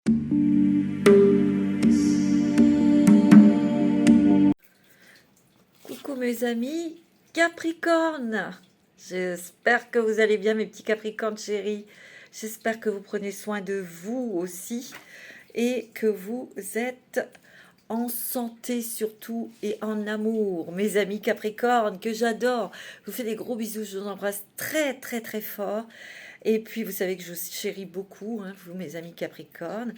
Coucou mes amis Capricorne, j'espère que vous allez bien mes petits Capricornes chéris, j'espère que vous prenez soin de vous aussi et que vous êtes en santé surtout et en amour. Mes amis Capricorne que j'adore, je vous fais des gros bisous, je vous embrasse très très très fort. Et puis, vous savez que je vous chéris beaucoup, hein, vous, mes amis Capricorne.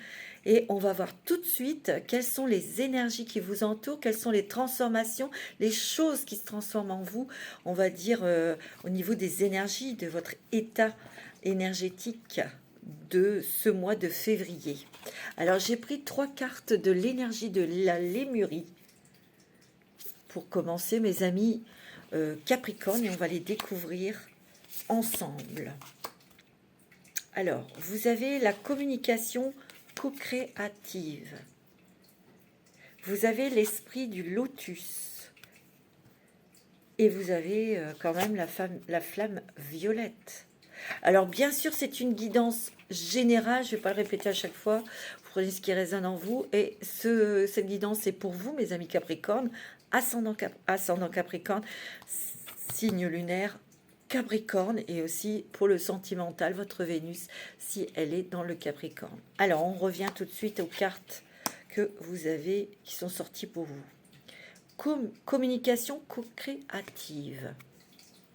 Et on va voir tout de suite quelles sont les énergies qui vous entourent, quelles sont les transformations, les choses qui se transforment en vous, on va dire au niveau des énergies, de votre état énergétique de ce mois de février. Alors, j'ai pris 3 cartes de l'énergie de la Lémurie pour commencer, mes amis Capricorne, et on va les découvrir ensemble. Alors, vous avez la communication co-créative. Vous avez l'esprit du lotus. Et vous avez quand même la flamme violette. Alors, bien sûr, c'est une guidance générale. Je ne vais pas le répéter à chaque fois. Vous prenez ce qui résonne en vous. Et cette guidance est pour vous, mes amis Capricorne, ascendant Capricorne, signe lunaire Capricorne, et aussi pour le sentimental, votre Vénus, si elle est dans le Capricorne. Alors, on revient tout de suite aux cartes que vous avez, qui sont sorties pour vous. Communication co-créative.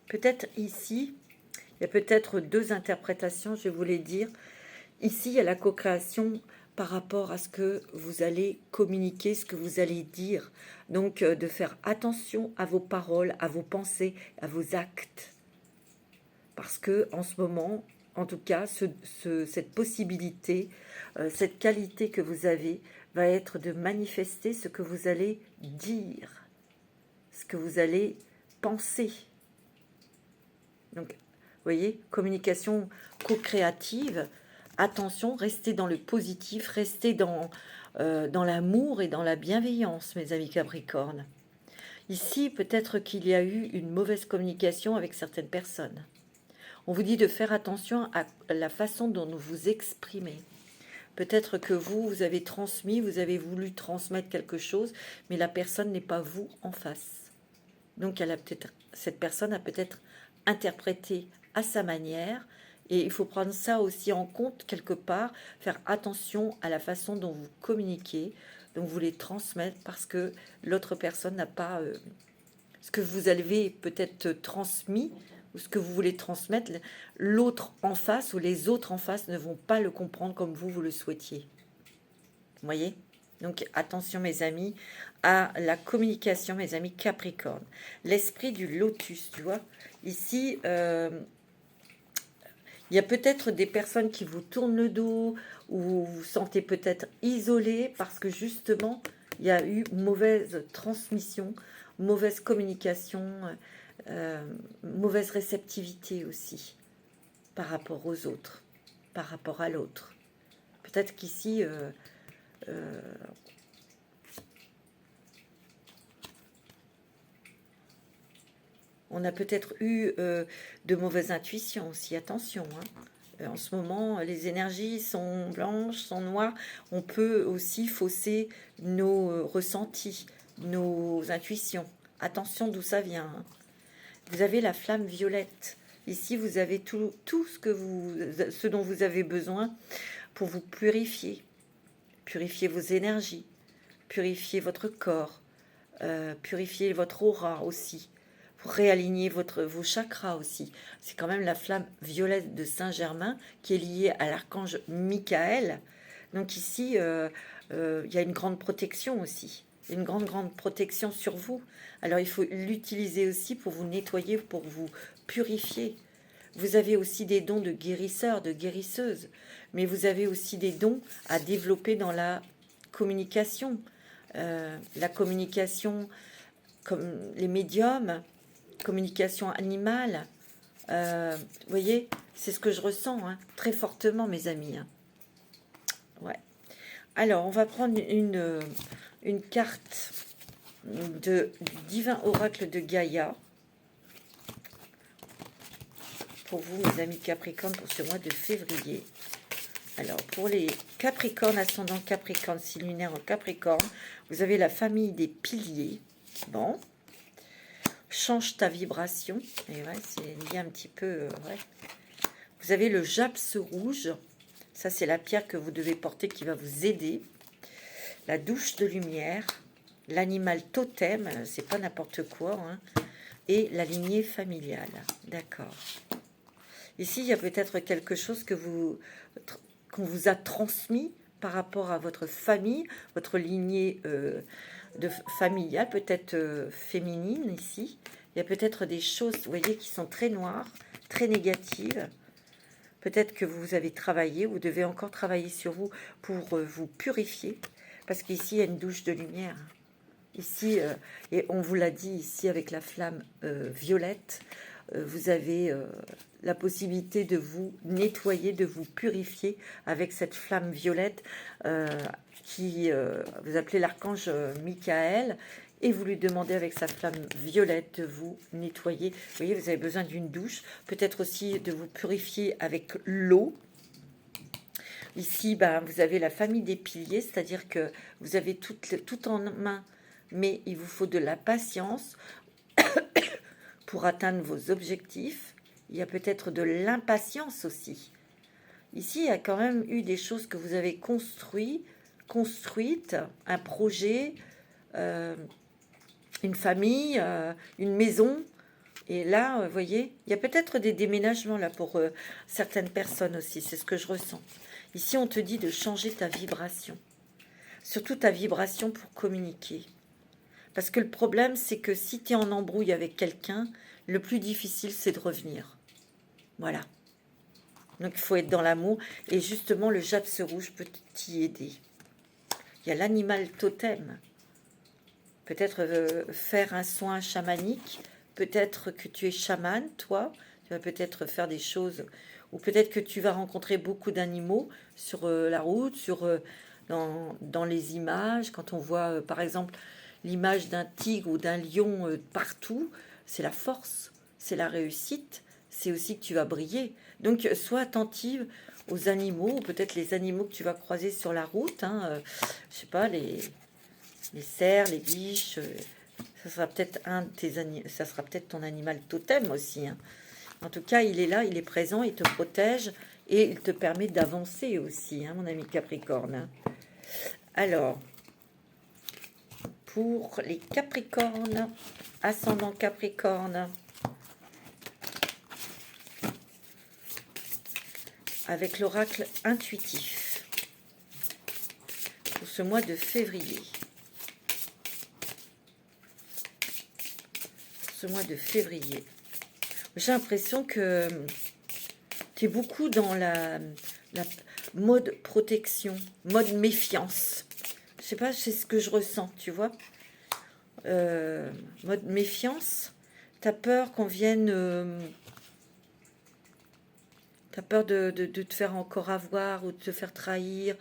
Peut-être ici, il y a peut-être 2 interprétations, je vais vous les dire. Ici, il y a la co-création par rapport à ce que vous allez communiquer, ce que vous allez dire. Donc, de faire attention à vos paroles, à vos pensées, à vos actes. Parce que en ce moment, en tout cas, cette possibilité, cette qualité que vous avez, va être de manifester ce que vous allez dire, ce que vous allez penser. Donc, vous voyez, communication co-créative, attention, restez dans le positif, restez dans l'amour et dans la bienveillance, mes amis Capricorne. Ici, peut-être qu'il y a eu une mauvaise communication avec certaines personnes. On vous dit de faire attention à la façon dont vous vous exprimez. Peut-être que vous avez transmis, vous avez voulu transmettre quelque chose, mais la personne n'est pas vous en face. Donc, cette personne a peut-être interprété à sa manière, et il faut prendre ça aussi en compte quelque part, faire attention à la façon dont vous communiquez, dont vous les transmettez, parce que l'autre personne n'a pas ce que vous avez peut-être transmis, ou ce que vous voulez transmettre, l'autre en face ou les autres en face ne vont pas le comprendre comme vous le souhaitiez. Vous voyez? Donc attention mes amis à la communication, mes amis Capricorne. L'esprit du lotus, tu vois. Ici, il y a peut-être des personnes qui vous tournent le dos, ou vous vous sentez peut-être isolé parce que justement, il y a eu mauvaise transmission, mauvaise communication, mauvaise réceptivité aussi par rapport aux autres, par rapport à l'autre. Peut-être qu'ici, on a peut-être eu de mauvaises intuitions aussi, attention. En ce moment, les énergies sont blanches, sont noires. On peut aussi fausser nos ressentis, nos intuitions. Attention d'où ça vient. Vous avez la flamme violette. Ici, vous avez tout ce dont vous avez besoin pour vous purifier. Purifier vos énergies, purifier votre corps, purifier votre aura aussi, pour réaligner vos chakras aussi. C'est quand même la flamme violette de Saint-Germain qui est liée à l'archange Michael. Donc ici, il y a une grande protection aussi. Une grande protection sur vous. Alors il faut l'utiliser aussi pour vous nettoyer, pour vous purifier. Vous avez aussi des dons de guérisseur, de guérisseuse, mais vous avez aussi des dons à développer dans la communication. La communication comme les médiums, communication animale. Vous voyez, c'est ce que je ressens très fortement, mes amis. Ouais. Alors, on va prendre une carte du divin oracle de Gaïa pour vous, mes amis Capricorne, pour ce mois de février. Alors, pour les Capricornes, ascendant Capricorne, signe lunaire en Capricorne, vous avez la famille des piliers. Bon. Change ta vibration. Et ouais, c'est lié un petit peu... ouais. Vous avez le japs rouge. Ça, c'est la pierre que vous devez porter qui va vous aider. La douche de lumière. L'animal totem. C'est pas n'importe quoi. Hein. Et la lignée familiale. D'accord. Ici, il y a peut-être quelque chose qu'on vous a transmis par rapport à votre famille, votre lignée familiale, peut-être féminine ici. Il y a peut-être des choses, vous voyez, qui sont très noires, très négatives. Peut-être que vous avez travaillé, vous devez encore travailler sur vous pour vous purifier. Parce qu'ici, il y a une douche de lumière. Ici, et on vous l'a dit ici avec la flamme violette, vous avez la possibilité de vous nettoyer, de vous purifier avec cette flamme violette qui vous appelez l'archange Michael, et vous lui demandez avec sa flamme violette de vous nettoyer. Vous voyez, vous avez besoin d'une douche, peut-être aussi de vous purifier avec l'eau. Ici, ben, vous avez la famille des piliers, c'est-à-dire que vous avez tout en main, mais il vous faut de la patience pour atteindre vos objectifs. Il y a peut-être de l'impatience aussi. Ici, il y a quand même eu des choses que vous avez construites, un projet, une famille, une maison. Et là, vous voyez, il y a peut-être des déménagements là pour certaines personnes aussi. C'est ce que je ressens. Ici, on te dit de changer ta vibration. Surtout ta vibration pour communiquer. Parce que le problème, c'est que si tu es en embrouille avec quelqu'un, le plus difficile, c'est de revenir. Voilà. Donc, il faut être dans l'amour. Et justement, le japs rouge peut t'y aider. Il y a l'animal totem. Peut-être faire un soin chamanique. Peut-être que tu es chaman, toi. Tu vas peut-être faire des choses. Ou peut-être que tu vas rencontrer beaucoup d'animaux sur la route, dans les images. Quand on voit, par exemple, l'image d'un tigre ou d'un lion partout, c'est la force, c'est la réussite, c'est aussi que tu vas briller. Donc, sois attentive aux animaux, ou peut-être les animaux que tu vas croiser sur la route. Hein, je sais pas, les cerfs, les biches. Ça sera peut-être ça sera peut-être ton animal totem aussi. Hein. En tout cas, il est là, il est présent, il te protège et il te permet d'avancer aussi, hein, mon ami Capricorne. Hein. Alors, pour les Capricornes, ascendant Capricorne, avec l'oracle intuitif, pour ce mois de février. J'ai l'impression que tu es beaucoup dans la mode protection, mode méfiance. Je sais pas, c'est ce que je ressens, tu vois. Mode méfiance. Tu as peur qu'on vienne... tu as peur de te faire encore avoir ou de te faire trahir.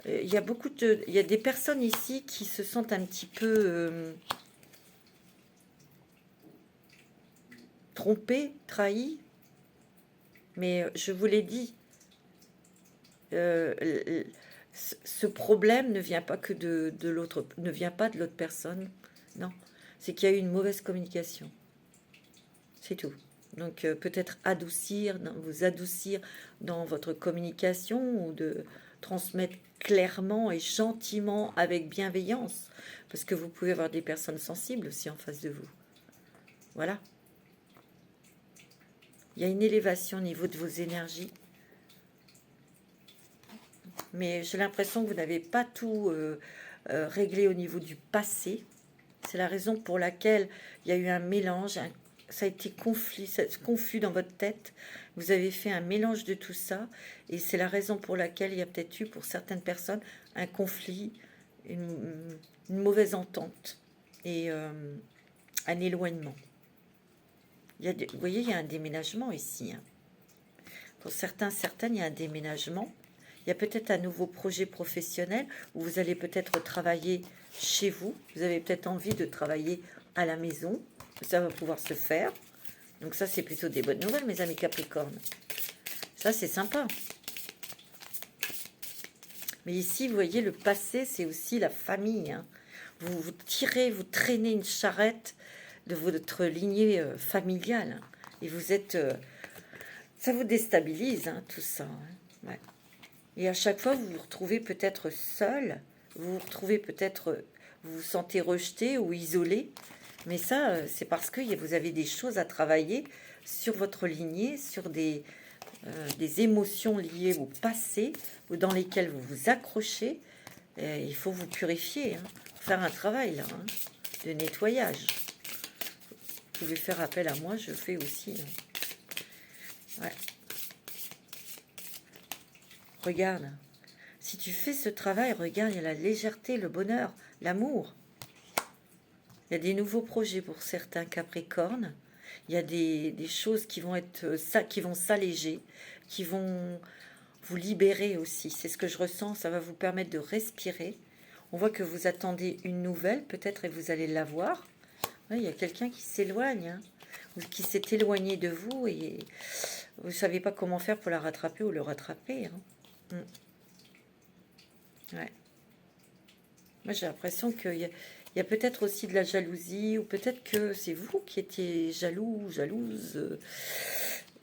Il y a des personnes ici qui se sentent un petit peu... trompé, trahi, mais je vous l'ai dit, ce problème ne vient pas que de l'autre, ne vient pas de l'autre personne, non, c'est qu'il y a eu une mauvaise communication, c'est tout. Donc peut-être vous adoucir dans votre communication ou de transmettre clairement et gentiment avec bienveillance, parce que vous pouvez avoir des personnes sensibles aussi en face de vous. Voilà. Il y a une élévation au niveau de vos énergies. Mais j'ai l'impression que vous n'avez pas tout réglé au niveau du passé. C'est la raison pour laquelle il y a eu un mélange. Ça a été confus dans votre tête. Vous avez fait un mélange de tout ça. Et c'est la raison pour laquelle il y a peut-être eu pour certaines personnes un conflit, une mauvaise entente et un éloignement. Vous voyez, il y a un déménagement ici. Hein. Pour certaines, il y a un déménagement. Il y a peut-être un nouveau projet professionnel où vous allez peut-être travailler chez vous. Vous avez peut-être envie de travailler à la maison. Ça va pouvoir se faire. Donc ça, c'est plutôt des bonnes nouvelles, mes amis Capricornes. Ça, c'est sympa. Mais ici, vous voyez, le passé, c'est aussi la famille. Hein. Vous tirez, vous traînez une charrette de votre lignée familiale. Hein. Et vous êtes... ça vous déstabilise, hein, tout ça. Hein. Ouais. Et à chaque fois, vous vous retrouvez peut-être seul. Vous vous retrouvez peut-être... vous vous sentez rejeté ou isolé. Mais ça, c'est parce que vous avez des choses à travailler sur votre lignée, sur des émotions liées au passé ou dans lesquelles vous vous accrochez. Et il faut vous purifier, hein, faire un travail là, hein, de nettoyage. Vous pouvez faire appel à moi, je fais aussi. Hein. Ouais. Regarde, si tu fais ce travail, regarde, il y a la légèreté, le bonheur, l'amour. Il y a des nouveaux projets pour certains Capricornes. Il y a des choses qui vont être qui vont s'alléger, qui vont vous libérer aussi. C'est ce que je ressens. Ça va vous permettre de respirer. On voit que vous attendez une nouvelle, peut-être, et vous allez l'avoir. Ouais, il y a quelqu'un qui s'éloigne, hein, ou qui s'est éloigné de vous, et vous ne savez pas comment faire pour la rattraper ou le rattraper. Hein. Ouais. Moi, j'ai l'impression qu'il y a peut-être aussi de la jalousie, ou peut-être que c'est vous qui étiez jaloux, jalouse,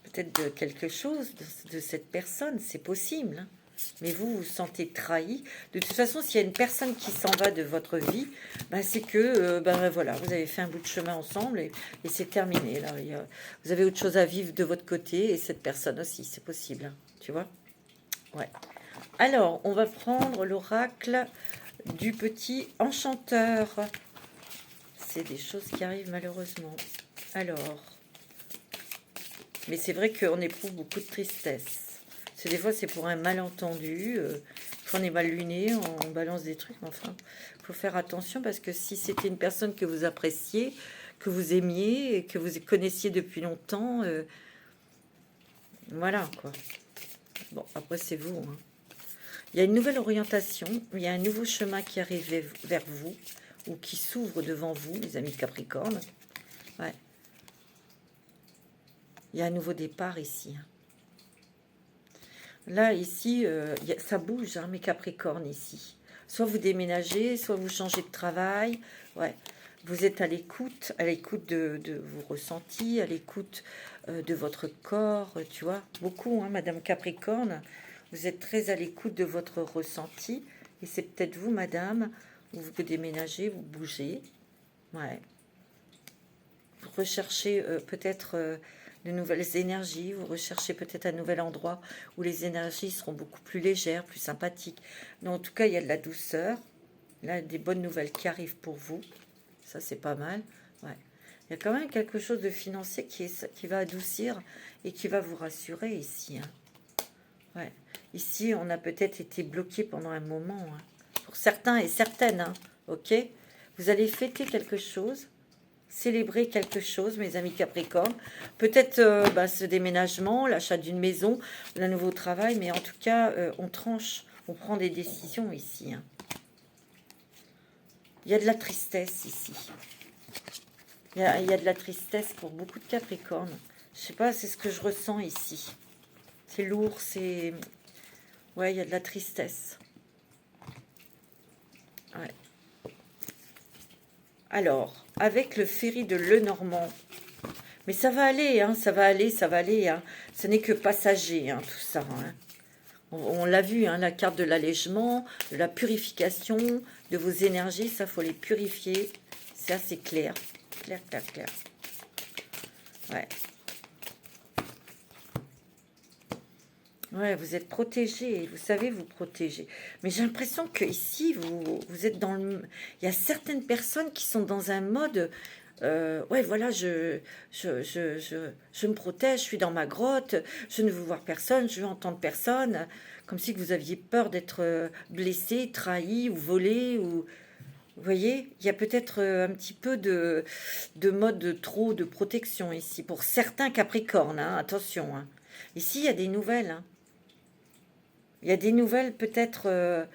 peut-être de quelque chose de cette personne, c'est possible. Hein. Mais vous vous sentez trahi. De toute façon, s'il y a une personne qui s'en va de votre vie, ben c'est que voilà, vous avez fait un bout de chemin ensemble et c'est terminé. Là, vous avez autre chose à vivre de votre côté et cette personne aussi, c'est possible. Hein, tu vois? Ouais. Alors, on va prendre l'oracle du petit enchanteur. C'est des choses qui arrivent malheureusement. Alors, mais c'est vrai qu'on éprouve beaucoup de tristesse. Parce que des fois, c'est pour un malentendu. Quand on est mal luné, on balance des trucs. Enfin, il faut faire attention parce que si c'était une personne que vous appréciez, que vous aimiez et que vous connaissiez depuis longtemps, voilà quoi. Bon, après, c'est vous. Hein. Il y a une nouvelle orientation, il y a un nouveau chemin qui arrive vers vous ou qui s'ouvre devant vous, les amis de Capricorne. Ouais. Il y a un nouveau départ ici. Là, ici, ça bouge, hein, mes Capricornes, ici. Soit vous déménagez, soit vous changez de travail. Ouais. Vous êtes à l'écoute de vos ressentis, à l'écoute de votre corps, tu vois. Beaucoup, hein, Madame Capricorne. Vous êtes très à l'écoute de votre ressenti. Et c'est peut-être vous, Madame, où vous déménagez, vous bougez. Ouais. Vous recherchez peut-être de nouvelles énergies. Vous recherchez peut-être un nouvel endroit où les énergies seront beaucoup plus légères, plus sympathiques. Mais en tout cas, il y a de la douceur. Là, des bonnes nouvelles qui arrivent pour vous. Ça, c'est pas mal. Ouais. Il y a quand même quelque chose de financier qui va adoucir et qui va vous rassurer ici. Hein. Ouais. Ici, on a peut-être été bloqué pendant un moment. Hein. Pour certains et certaines. Hein. Ok. Vous allez fêter quelque chose. Célébrer quelque chose, mes amis Capricorne. Peut-être ce déménagement, l'achat d'une maison, un nouveau travail, mais en tout cas, on tranche, on prend des décisions ici. Hein. Il y a de la tristesse ici. Il y a de la tristesse pour beaucoup de Capricornes. Je sais pas, c'est ce que je ressens ici. C'est lourd, c'est... Ouais, il y a de la tristesse. Ouais. Alors, avec le ferry de Lenormand, mais ça va aller, hein, ça va aller, ça va aller. Hein. Ce n'est que passager, hein, tout ça. Hein. On l'a vu, hein, la carte de l'allègement, de la purification de vos énergies, ça, faut les purifier. C'est assez clair. Clair, clair, clair. Ouais. Ouais, vous êtes protégé, vous savez vous protéger. Mais j'ai l'impression que ici, vous êtes dans le... Il y a certaines personnes qui sont dans un mode... ouais, voilà, je me protège, je suis dans ma grotte, je ne veux voir personne, je veux entendre personne. Comme si que vous aviez peur d'être blessé, trahi ou volé. Ou... Vous voyez, il y a peut-être un petit peu de mode trop de protection ici. Pour certains Capricornes, hein, attention. Hein. Ici, il y a des nouvelles. Hein. Il y a des nouvelles peut-être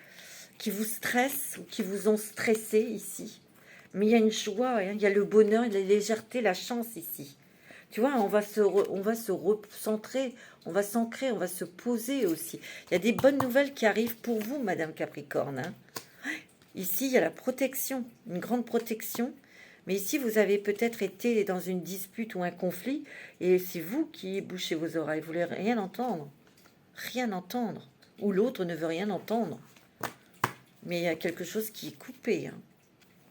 qui vous stressent ou qui vous ont stressé ici. Mais il y a une joie, hein, il y a le bonheur, la légèreté, la chance ici. Tu vois, on va se recentrer, on va s'ancrer, on va se poser aussi. Il y a des bonnes nouvelles qui arrivent pour vous, Madame Capricorne, hein. Ici, il y a la protection, une grande protection. Mais ici, vous avez peut-être été dans une dispute ou un conflit, et c'est vous qui bouchez vos oreilles. Vous voulez rien entendre. Rien entendre. Ou l'autre ne veut rien entendre. Mais il y a quelque chose qui est coupé, hein.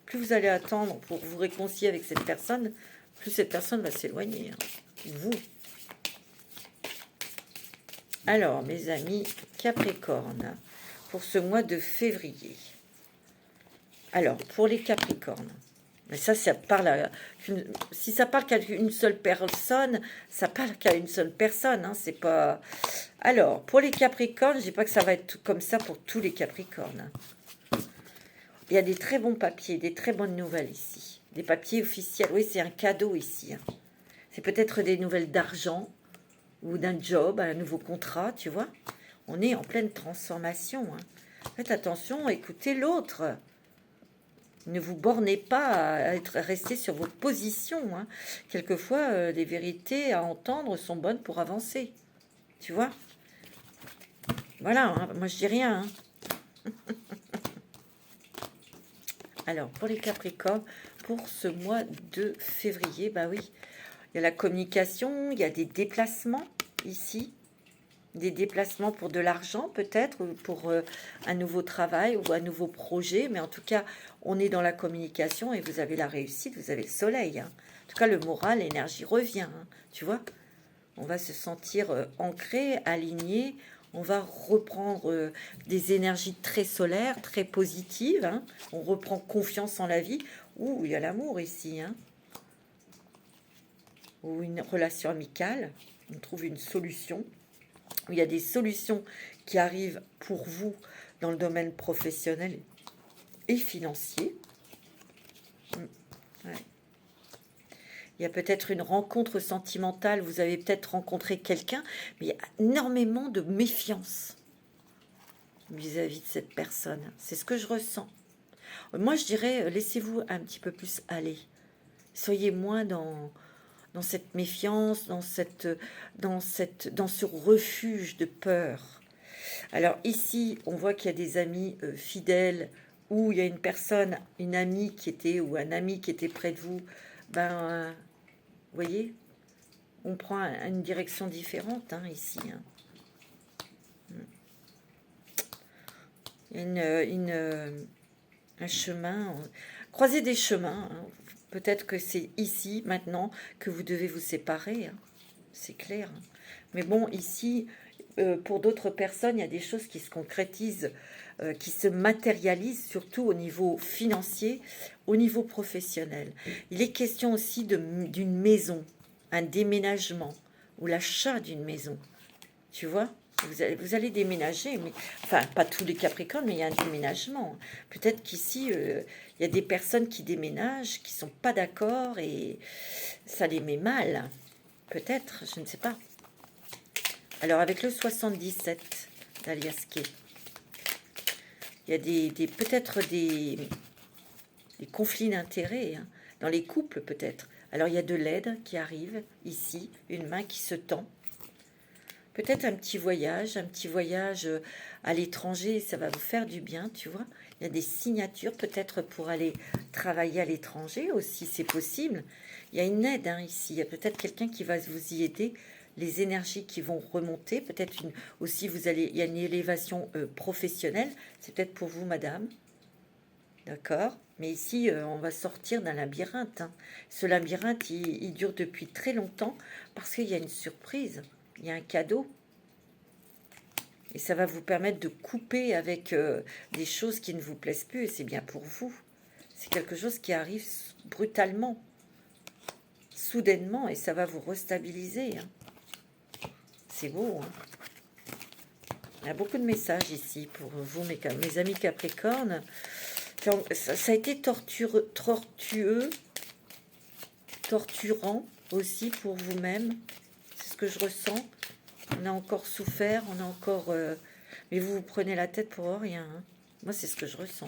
Plus vous allez attendre pour vous réconcilier avec cette personne, plus cette personne va s'éloigner, hein. Vous. Alors, mes amis Capricorne, pour ce mois de février. Alors, pour les Capricornes, mais ça parle à si ça parle qu'à une seule personne, ça parle qu'à une seule personne, hein, c'est pas... Alors, pour les Capricornes, je dis pas que ça va être comme ça pour tous les Capricornes. Il y a des très bons papiers, des très bonnes nouvelles ici. Des papiers officiels, oui, c'est un cadeau ici, hein. C'est peut-être des nouvelles d'argent ou d'un job, un nouveau contrat, tu vois. On est en pleine transformation, hein. Faites attention, écoutez l'autre. Ne vous bornez pas à être resté sur vos positions, hein. Quelquefois, les vérités à entendre sont bonnes pour avancer. Tu vois? Voilà, hein, moi je dis rien, hein. Alors, pour les Capricornes, pour ce mois de février, bah oui, il y a la communication, il y a des déplacements ici. Des déplacements pour de l'argent peut-être, ou pour un nouveau travail ou un nouveau projet, mais en tout cas on est dans la communication et vous avez la réussite, vous avez le soleil, hein. En tout cas le moral, l'énergie revient, hein, tu vois, on va se sentir ancré, aligné, on va reprendre des énergies très solaires, très positives, hein. On reprend confiance en la vie. Ouh, il y a l'amour ici, hein. Ou une relation amicale, on trouve une solution. Il y a des solutions qui arrivent pour vous dans le domaine professionnel et financier. Ouais. Il y a peut-être une rencontre sentimentale, vous avez peut-être rencontré quelqu'un, mais il y a énormément de méfiance vis-à-vis de cette personne. C'est ce que je ressens. Moi, je dirais, laissez-vous un petit peu plus aller. Soyez moins dans cette méfiance, dans ce refuge de peur. Alors ici, on voit qu'il y a des amis fidèles, ou il y a une personne, une amie qui était, ou un ami qui était près de vous. Vous voyez, on prend une direction différente, hein, ici, hein. Il y a un chemin, croiser des chemins, hein. Peut-être que c'est ici, maintenant, que vous devez vous séparer, hein. C'est clair, hein. Mais bon, ici, pour d'autres personnes, il y a des choses qui se concrétisent, qui se matérialisent, surtout au niveau financier, au niveau professionnel. Il est question aussi d'une maison, un déménagement, ou l'achat d'une maison. Tu vois? Vous allez déménager, mais enfin, pas tous les Capricornes, mais il y a un déménagement. Peut-être qu'ici, il y a des personnes qui déménagent, qui sont pas d'accord, et ça les met mal. Peut-être, je ne sais pas. Alors, avec le 77 d'Aliasqué, il y a peut-être des conflits d'intérêts, hein, dans les couples, peut-être. Alors, il y a de l'aide qui arrive ici, une main qui se tend. Peut-être un petit voyage à l'étranger, ça va vous faire du bien, tu vois. Il y a des signatures peut-être pour aller travailler à l'étranger aussi, c'est possible. Il y a une aide, hein, ici, il y a peut-être quelqu'un qui va vous y aider, les énergies qui vont remonter, peut-être aussi il y a une élévation professionnelle, c'est peut-être pour vous, madame. D'accord? Mais ici, on va sortir d'un labyrinthe, hein. Ce labyrinthe, il dure depuis très longtemps parce qu'il y a une surprise. Il y a un cadeau. Et ça va vous permettre de couper avec des choses qui ne vous plaisent plus. Et c'est bien pour vous. C'est quelque chose qui arrive brutalement, soudainement. Et ça va vous restabiliser, hein. C'est beau, hein. Il y a beaucoup de messages ici pour vous, mes amis Capricorne. Ça a été torturant aussi pour vous-même. C'est ce que je ressens. On a encore souffert, on a encore... mais vous prenez la tête pour rien, hein. Moi, c'est ce que je ressens.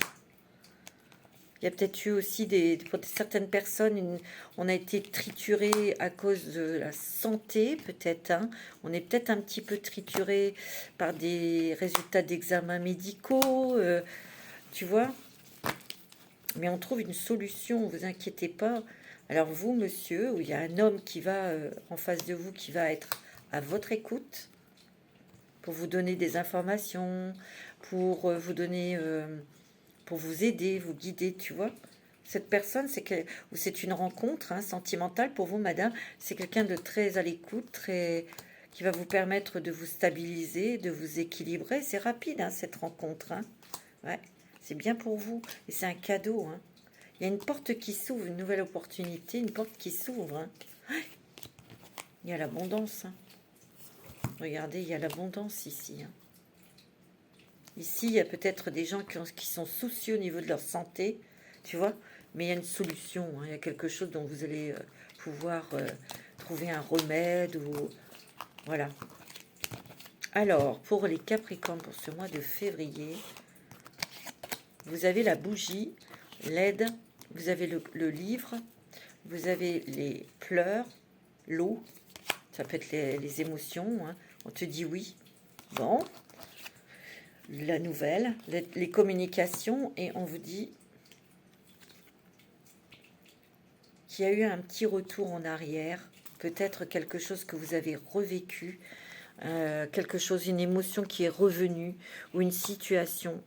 Il Il y a peut-être eu aussi pour certaines personnes, on a été trituré à cause de la santé, peut-être. Hein. On est peut-être un petit peu trituré par des résultats d'examens médicaux, tu vois. Mais on trouve une solution, vous inquiétez pas. Alors vous, monsieur, où il y a un homme qui va en face de vous, qui va être à votre écoute, pour vous donner des informations, pour vous donner, pour vous aider, vous guider, tu vois. Cette personne, c'est une rencontre hein, sentimentale pour vous, madame. C'est quelqu'un de très à l'écoute, qui va vous permettre de vous stabiliser, de vous équilibrer. C'est rapide, hein, cette rencontre. Hein. Ouais, c'est bien pour vous. Et c'est un cadeau. Hein. Il y a une porte qui s'ouvre, une nouvelle opportunité, une porte qui s'ouvre. Hein. Il y a l'abondance. Hein. Regardez, il y a l'abondance ici. Hein. Ici, il y a peut-être des gens qui sont soucieux au niveau de leur santé, tu vois, mais il y a une solution. Hein. Il y a quelque chose dont vous allez pouvoir trouver un remède ou voilà. Alors, pour les Capricornes, pour ce mois de février, vous avez la bougie, l'aide, vous avez le livre, vous avez les pleurs, l'eau, ça peut être les émotions, hein. On te dit oui, bon, la nouvelle, les communications, et on vous dit qu'il y a eu un petit retour en arrière, peut-être quelque chose que vous avez revécu, quelque chose, une émotion qui est revenue, ou une situation.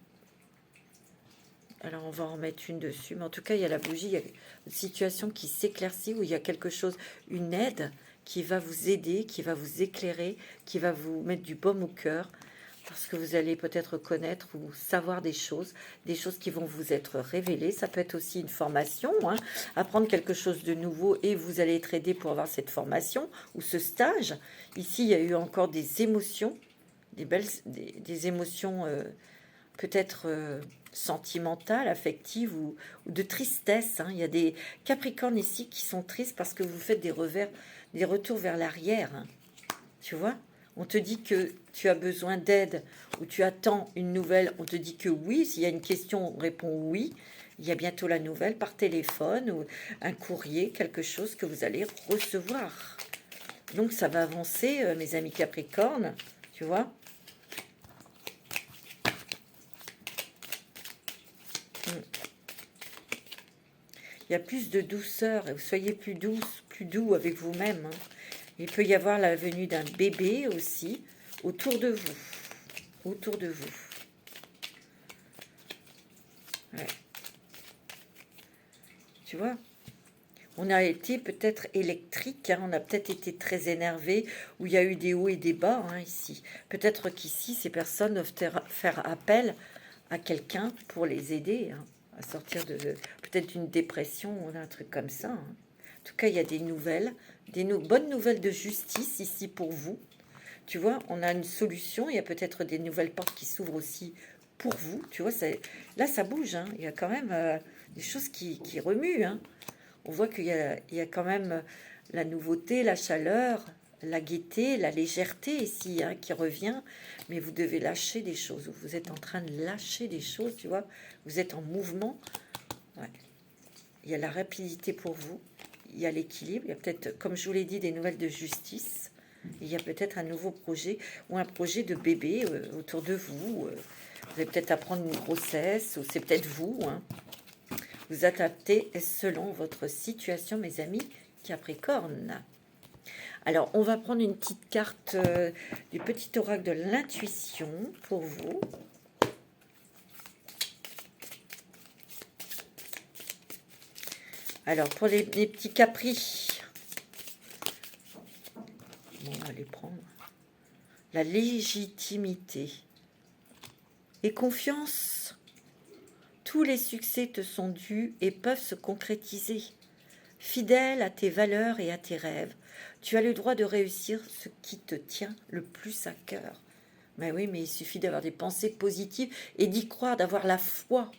Alors on va en mettre une dessus, mais en tout cas il y a la bougie, il y a une situation qui s'éclaircit, où il y a quelque chose, une aide qui va vous aider, qui va vous éclairer, qui va vous mettre du baume au cœur, parce que vous allez peut-être connaître ou savoir des choses qui vont vous être révélées. Ça peut être aussi une formation, hein, apprendre quelque chose de nouveau, et vous allez être aidé pour avoir cette formation ou ce stage. Ici il y a eu encore des émotions, des émotions peut-être sentimentale, affective ou de tristesse. Hein. Il y a des Capricornes ici qui sont tristes parce que vous faites des retours vers l'arrière. Hein. Tu vois, on te dit que tu as besoin d'aide ou tu attends une nouvelle. On te dit que oui. S'il y a une question, on répond oui. Il y a bientôt la nouvelle par téléphone ou un courrier, quelque chose que vous allez recevoir. Donc ça va avancer, mes amis Capricornes. Tu vois. Il y a plus de douceur, soyez plus douce, plus doux avec vous-même. Hein. Il peut y avoir la venue d'un bébé aussi autour de vous. Autour de vous. Ouais. Tu vois, on a été peut-être électrique, hein, on a peut-être été très énervé, où il y a eu des hauts et des bas hein, ici. Peut-être qu'ici, ces personnes doivent faire appel à quelqu'un pour les aider. Hein, à sortir de peut-être d'une dépression ou d'un truc comme ça. Hein. En tout cas, il y a des nouvelles, bonnes nouvelles de justice ici pour vous. Tu vois, on a une solution. Il y a peut-être des nouvelles portes qui s'ouvrent aussi pour vous. Tu vois, là, ça bouge. Hein. Il y a quand même des choses qui remuent. Hein. On voit qu'il y a quand même la nouveauté, la chaleur, la gaieté, la légèreté ici hein, qui revient, mais vous devez lâcher des choses. Vous êtes en train de lâcher des choses, tu vois. Vous êtes en mouvement. Ouais. Il y a la rapidité pour vous. Il y a l'équilibre. Il y a peut-être, comme je vous l'ai dit, des nouvelles de justice. Il y a peut-être un nouveau projet ou un projet de bébé autour de vous. Vous allez peut-être apprendre une grossesse ou c'est peut-être vous. Hein. Vous adaptez selon votre situation, mes amis Capricorne. Alors, on va prendre une petite carte du petit oracle de l'intuition pour vous. Alors, pour les petits capris, bon, on va les prendre. La légitimité et confiance. Tous les succès te sont dus et peuvent se concrétiser. Fidèle à tes valeurs et à tes rêves, tu as le droit de réussir ce qui te tient le plus à cœur. Mais oui, mais il suffit d'avoir des pensées positives et d'y croire, d'avoir la foi.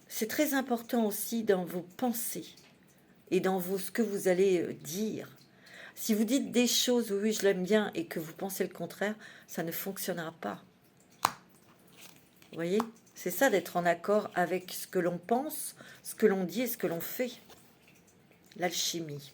C'est très important aussi dans vos pensées et dans ce que vous allez dire. Si vous dites des choses, oui, je l'aime bien, et que vous pensez le contraire, ça ne fonctionnera pas. Vous voyez? C'est ça d'être en accord avec ce que l'on pense, ce que l'on dit et ce que l'on fait. L'alchimie.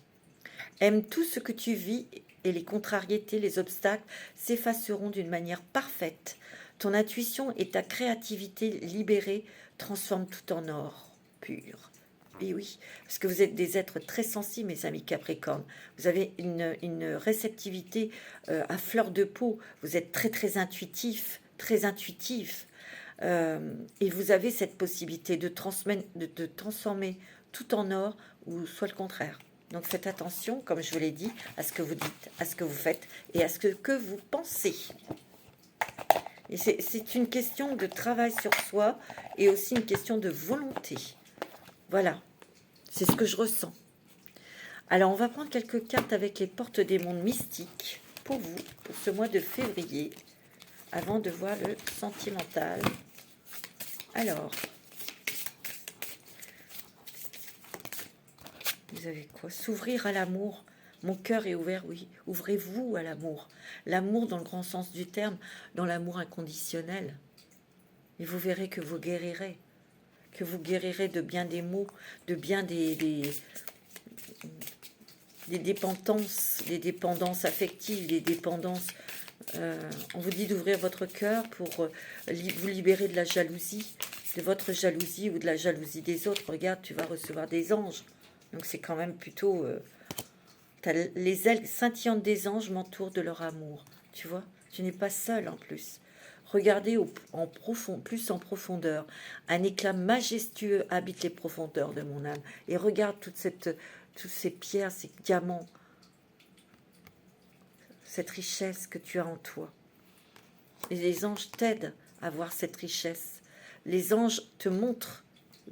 Aime tout ce que tu vis et les contrariétés, les obstacles s'effaceront d'une manière parfaite. Ton intuition et ta créativité libérée transforment tout en or pur. Et oui, parce que vous êtes des êtres très sensibles, mes amis Capricorne. Vous avez une réceptivité à fleur de peau. Vous êtes très très intuitif, très intuitif. Et vous avez cette possibilité de transformer tout en or ou soit le contraire. Donc faites attention, comme je vous l'ai dit, à ce que vous dites, à ce que vous faites et à ce que vous pensez. Et c'est une question de travail sur soi et aussi une question de volonté. Voilà, c'est ce que je ressens. Alors on va prendre quelques cartes avec les portes des mondes mystiques pour vous, pour ce mois de février, avant de voir le sentimental. Alors, vous avez quoi? S'ouvrir à l'amour. Mon cœur est ouvert, oui. Ouvrez-vous à l'amour. L'amour dans le grand sens du terme, dans l'amour inconditionnel. Et vous verrez que vous guérirez. Que vous guérirez de bien des maux, de bien des dépendances affectives, des dépendances. On vous dit d'ouvrir votre cœur pour vous libérer de la jalousie, de votre jalousie ou de la jalousie des autres. Regarde, tu vas recevoir des anges. Donc c'est quand même plutôt... les ailes scintillantes des anges m'entourent de leur amour. Tu vois, tu n'es pas seul en plus. Regardez plus en profondeur. Un éclat majestueux habite les profondeurs de mon âme. Et regarde toutes ces pierres, ces diamants, cette richesse que tu as en toi. Et les anges t'aident à voir cette richesse. Les anges te montrent,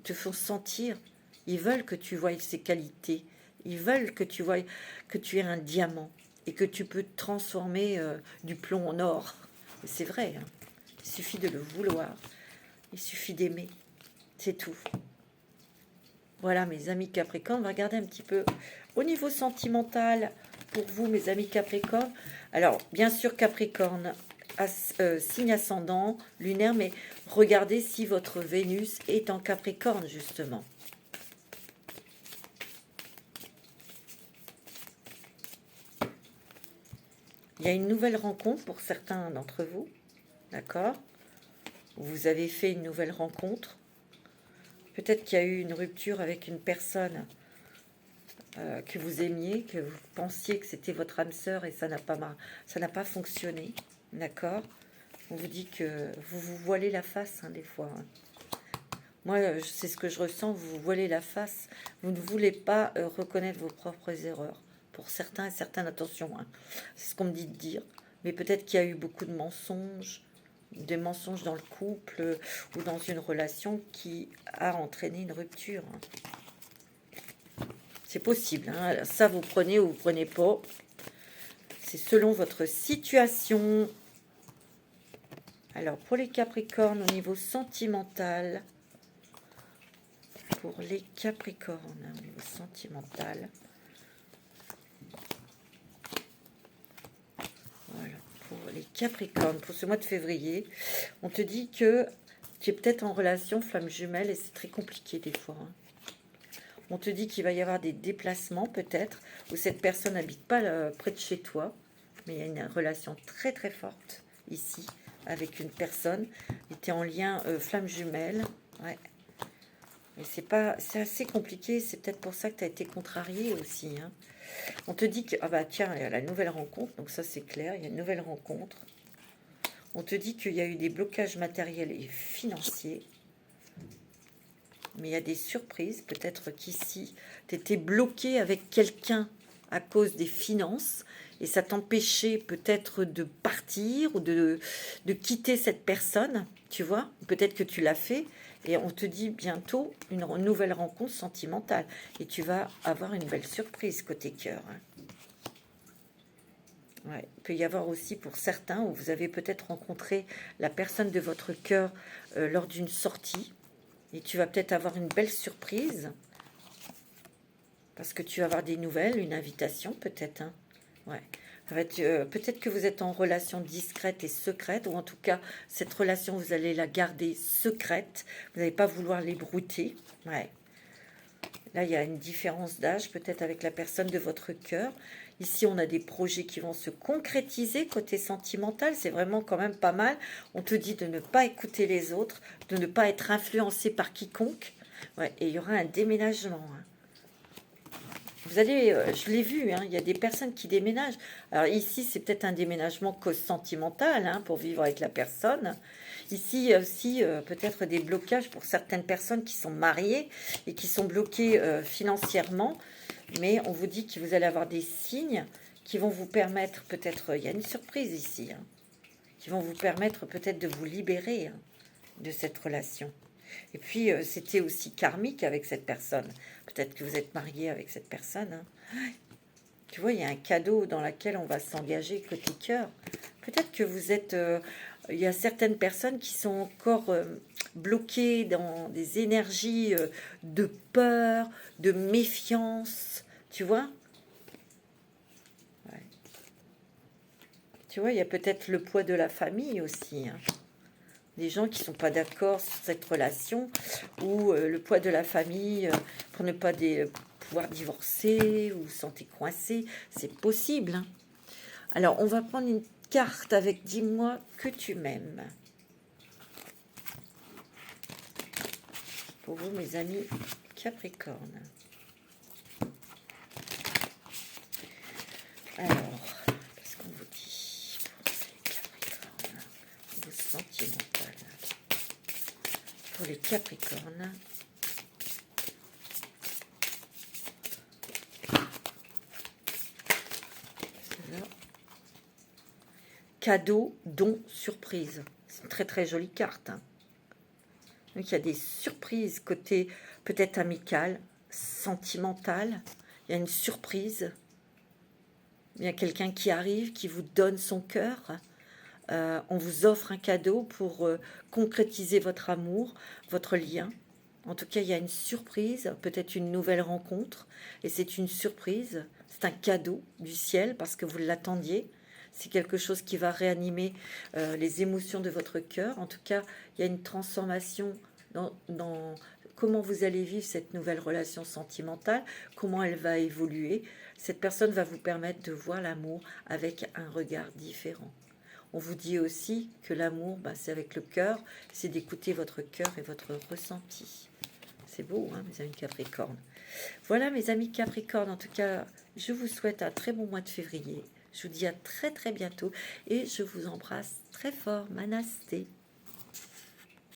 te font sentir. Ils veulent que tu voies ces qualités. Ils veulent que tu voies que tu es un diamant et que tu peux transformer du plomb en or. C'est vrai, hein. Il suffit de le vouloir. Il suffit d'aimer. C'est tout. Voilà, mes amis Capricorne. On va regarder un petit peu au niveau sentimental pour vous, mes amis Capricorne. Alors, bien sûr, Capricorne, signe ascendant, lunaire, mais regardez si votre Vénus est en Capricorne, justement. Il y a une nouvelle rencontre pour certains d'entre vous, d'accord? Vous avez fait une nouvelle rencontre. Peut-être qu'il y a eu une rupture avec une personne que vous aimiez, que vous pensiez que c'était votre âme sœur et ça n'a pas fonctionné, d'accord? On vous dit que vous vous voilez la face, hein, des fois. Hein. Moi, c'est ce que je ressens, vous vous voilez la face. Vous ne voulez pas reconnaître vos propres erreurs. Pour certains et certaines, attention, hein. C'est ce qu'on me dit de dire. Mais peut-être qu'il y a eu beaucoup de mensonges, des mensonges dans le couple ou dans une relation qui a entraîné une rupture. Hein. C'est possible. Hein. Ça, vous prenez ou vous prenez pas. C'est selon votre situation. Alors, pour les Capricornes, au niveau sentimental, pour les Capricornes, au niveau sentimental, voilà, pour les Capricornes, pour ce mois de février, on te dit que tu es peut-être en relation flamme jumelle et c'est très compliqué des fois. Hein. On te dit qu'il va y avoir des déplacements peut-être, où cette personne n'habite pas près de chez toi, mais il y a une relation très très forte ici, avec une personne. Tu es en lien flamme jumelle, ouais. Mais c'est assez compliqué, c'est peut-être pour ça que tu as été contrarié aussi. Hein. On te dit que, ah bah tiens, il y a la nouvelle rencontre, donc ça c'est clair, il y a une nouvelle rencontre. On te dit qu'il y a eu des blocages matériels et financiers. Mais il y a des surprises, peut-être qu'ici, tu étais bloqué avec quelqu'un à cause des finances, et ça t'empêchait peut-être de partir ou de quitter cette personne, tu vois, peut-être que tu l'as fait, et on te dit bientôt une nouvelle rencontre sentimentale, et tu vas avoir une belle surprise côté cœur. Hein. Ouais. Il peut y avoir aussi pour certains, où vous avez peut-être rencontré la personne de votre cœur lors d'une sortie, et tu vas peut-être avoir une belle surprise, parce que tu vas avoir des nouvelles, une invitation peut-être, hein. Ouais. Peut-être que vous êtes en relation discrète et secrète, ou en tout cas, cette relation, vous allez la garder secrète. Vous n'allez pas vouloir l'ébrouter. Ouais. Là, il y a une différence d'âge, peut-être avec la personne de votre cœur. Ici, on a des projets qui vont se concrétiser côté sentimental. C'est vraiment quand même pas mal. On te dit de ne pas écouter les autres, de ne pas être influencé par quiconque. Ouais, et il y aura un déménagement. Hein. Vous allez, je l'ai vu, hein, il y a des personnes qui déménagent. Alors ici, c'est peut-être un déménagement cause sentimental, hein, pour vivre avec la personne. Ici, il y a aussi peut-être des blocages pour certaines personnes qui sont mariées et qui sont bloquées financièrement. Mais on vous dit que vous allez avoir des signes qui vont vous permettre, peut-être, il y a une surprise ici, hein, qui vont vous permettre peut-être de vous libérer, hein, de cette relation. Et puis, c'était aussi karmique avec cette personne. Peut-être que vous êtes marié avec cette personne. Hein. Tu vois, il y a un cadeau dans lequel on va s'engager côté cœur. Peut-être que vous êtes... il y a certaines personnes qui sont encore bloquées dans des énergies de peur, de méfiance. Tu vois? Ouais. Tu vois, il y a peut-être le poids de la famille aussi. Hein. Des gens qui ne sont pas d'accord sur cette relation, ou le poids de la famille pour ne pas pouvoir divorcer, ou vous sentez coincé, c'est possible. Hein. Alors, on va prendre une carte avec « Dis-moi que tu m'aimes ». Pour vous, mes amis Capricorne. Alors, qu'est-ce qu'on vous dit pour ces Capricornes, vos sentimentales? Pour les Capricornes, cadeau, don, surprise. C'est une très très jolie carte. Hein. Donc il y a des surprises côté peut-être amical, sentimental. Il y a une surprise. Il y a quelqu'un qui arrive, qui vous donne son cœur. On vous offre un cadeau pour concrétiser votre amour, votre lien. En tout cas, il y a une surprise, peut-être une nouvelle rencontre. Et c'est une surprise, c'est un cadeau du ciel parce que vous l'attendiez. C'est quelque chose qui va réanimer les émotions de votre cœur. En tout cas, il y a une transformation dans comment vous allez vivre cette nouvelle relation sentimentale, comment elle va évoluer. Cette personne va vous permettre de voir l'amour avec un regard différent. On vous dit aussi que l'amour, c'est avec le cœur, c'est d'écouter votre cœur et votre ressenti. C'est beau, hein, mes amis Capricorne. Voilà, mes amis Capricorne, en tout cas, je vous souhaite un très bon mois de février. Je vous dis à très très bientôt et je vous embrasse très fort. Manasté.